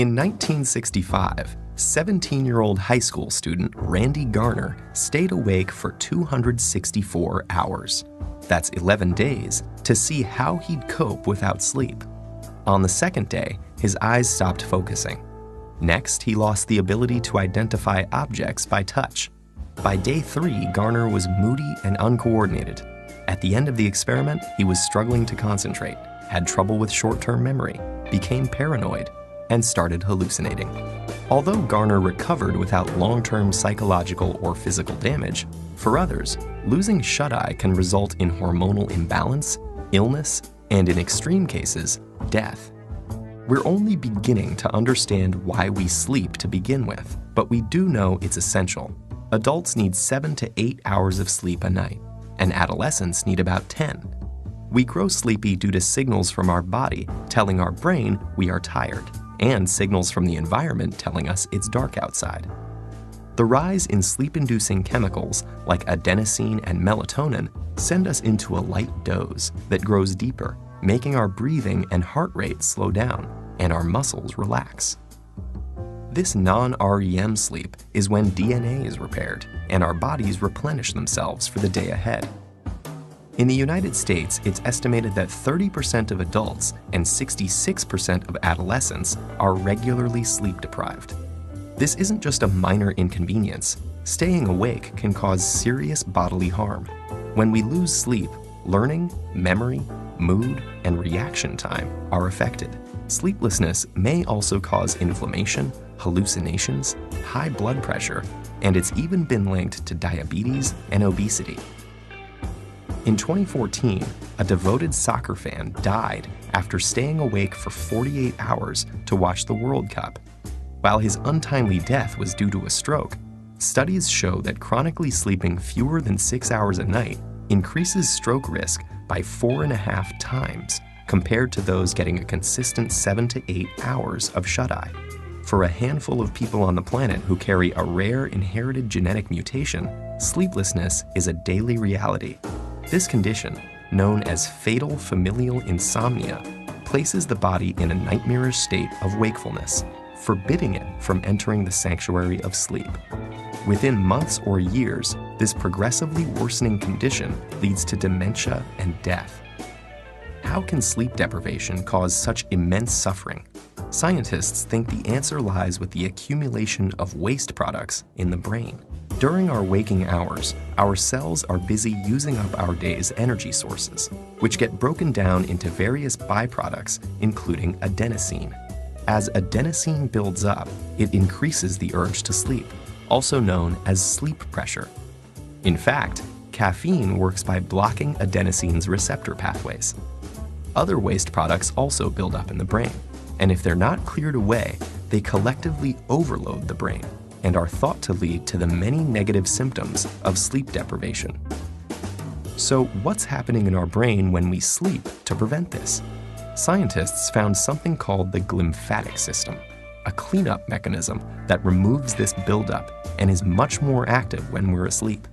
In 1965, 17-year-old high school student Randy Garner stayed awake for 264 hours. That's 11 days to see how he'd cope without sleep. On the second day, his eyes stopped focusing. Next, he lost the ability to identify objects by touch. By day 3, Garner was moody and uncoordinated. At the end of the experiment, he was struggling to concentrate, had trouble with short-term memory, became paranoid, and started hallucinating. Although Garner recovered without long-term psychological or physical damage, for others, losing shut-eye can result in hormonal imbalance, illness, and in extreme cases, death. We're only beginning to understand why we sleep to begin with, but we do know it's essential. Adults need 7 to 8 hours of sleep a night, and adolescents need about 10. We grow sleepy due to signals from our body telling our brain we are tired, and signals from the environment telling us it's dark outside. The rise in sleep-inducing chemicals like adenosine and melatonin send us into a light doze that grows deeper, making our breathing and heart rate slow down and our muscles relax. This non-REM sleep is when DNA is repaired and our bodies replenish themselves for the day ahead. In the United States, it's estimated that 30% of adults and 66% of adolescents are regularly sleep-deprived. This isn't just a minor inconvenience. Staying awake can cause serious bodily harm. When we lose sleep, learning, memory, mood, and reaction time are affected. Sleeplessness may also cause inflammation, hallucinations, high blood pressure, and it's even been linked to diabetes and obesity. In 2014, a devoted soccer fan died after staying awake for 48 hours to watch the World Cup. While his untimely death was due to a stroke, studies show that chronically sleeping fewer than 6 hours a night increases stroke risk by 4.5 times compared to those getting a consistent 7 to 8 hours of shut-eye. For a handful of people on the planet who carry a rare inherited genetic mutation, sleeplessness is a daily reality. This condition, known as fatal familial insomnia, places the body in a nightmarish state of wakefulness, forbidding it from entering the sanctuary of sleep. Within months or years, this progressively worsening condition leads to dementia and death. How can sleep deprivation cause such immense suffering? Scientists think the answer lies with the accumulation of waste products in the brain. During our waking hours, our cells are busy using up our day's energy sources, which get broken down into various byproducts, including adenosine. As adenosine builds up, it increases the urge to sleep, also known as sleep pressure. In fact, caffeine works by blocking adenosine's receptor pathways. Other waste products also build up in the brain, and if they're not cleared away, they collectively overload the brain and are thought to lead to the many negative symptoms of sleep deprivation. So what's happening in our brain when we sleep to prevent this? Scientists found something called the glymphatic system, a cleanup mechanism that removes this buildup and is much more active when we're asleep.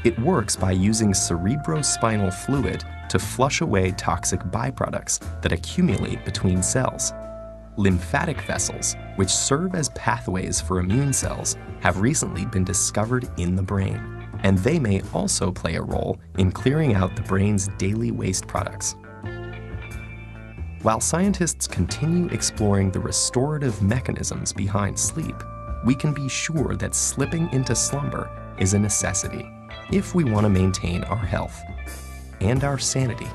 It works by using cerebrospinal fluid to flush away toxic byproducts that accumulate between cells. Lymphatic vessels, which serve as pathways for immune cells, have recently been discovered in the brain, and they may also play a role in clearing out the brain's daily waste products. While scientists continue exploring the restorative mechanisms behind sleep, we can be sure that slipping into slumber is a necessity if we want to maintain our health and our sanity.